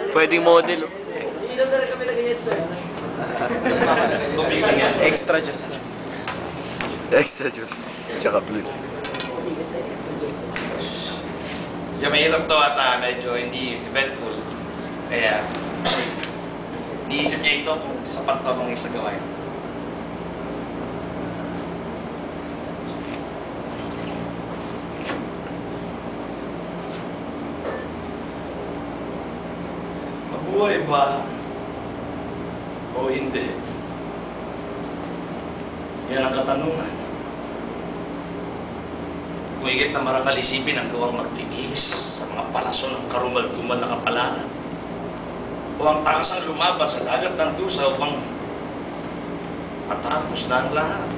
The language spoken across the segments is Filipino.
Pwedeng model. Extra juice. Extra juice. Tsaka blue. Diyan mahirap to at medyo hindi eventful. Kaya, niisip niya ito kung sapat to mga isagawa. Mabuhay ba o hindi? Yan ang katanungan. Kung higit na marangal isipin ang gawang magtiis sa mga palaso ng karumal-dumal na kapalaran, o ang takasang lumaban sa dagat ng dusa upang matapos na ang lahat.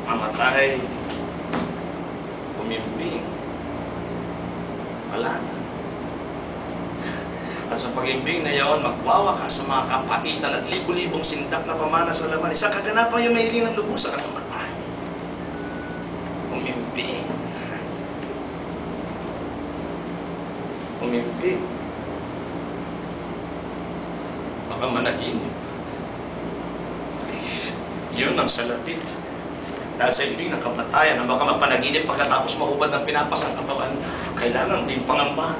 Mamatay, umimbing, wala na. At sa pag-imbing na yaon, magwawakas sa mga kapaitan at libo-libong sindak na pamana sa laman. Isang kaganapan yung mahiling ng lubusan ang mamatay. Umimbing. Umimbing. Baka managinip. Yun ang salapit. Dahil sa imbing ng kamatayan, na baka mapanaginip pagkatapos mahubad ng pinapasang katawan, kailangan din pangambahan.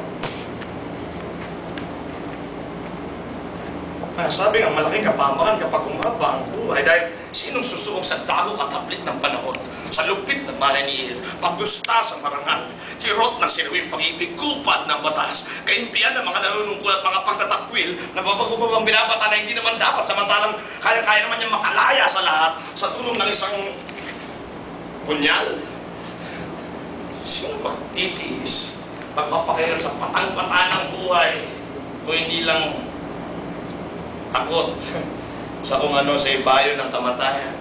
Sabi nga, malaking kapamakan kapag umaba ang buhay dahil sinong susuog sa dago kataplit ng panahon, sa lupit ng mananihil, pagdusta sa marangal, kirot ng sinuwing pag-ibig, kupad ng batas, kaimpian ng mga nanunungkul at mga pagtatakwil, nababagubabang binabata na hindi naman dapat, samantalang kaya-kaya naman niyang makalaya sa lahat sa tulong ng isang punyal. Sino magtitiis, magpapakairal sa patang-pata ng buhay, o hindi lang takot sa kung ano sa ibayo ng kamatayan.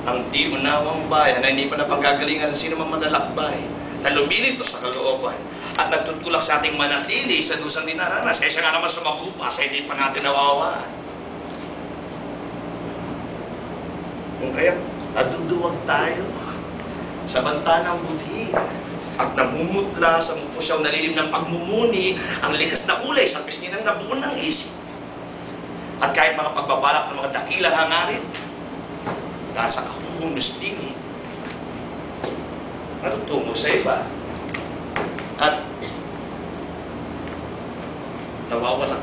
Ang di unawang bayan na hindi pa napagagalingan ng sino man manlalakbay, na lumilito sa kalooban at nagtutulak sa ating manatili sa dusang dinaranas. Kaysa nga naman sumagupa sa hindi pa natin nawawaan. Kung kaya naduduwag tayo sa banta ng budhi at namumutla sa pusyaw na lilim ng pagmumuni ang likas na kulay sa pisngi ng nabuon ng isip. At kahit mga pagbabalak ng mga dakilang hangarin, nasa kahuhunos dingin, natutungo sa iba at nawawalang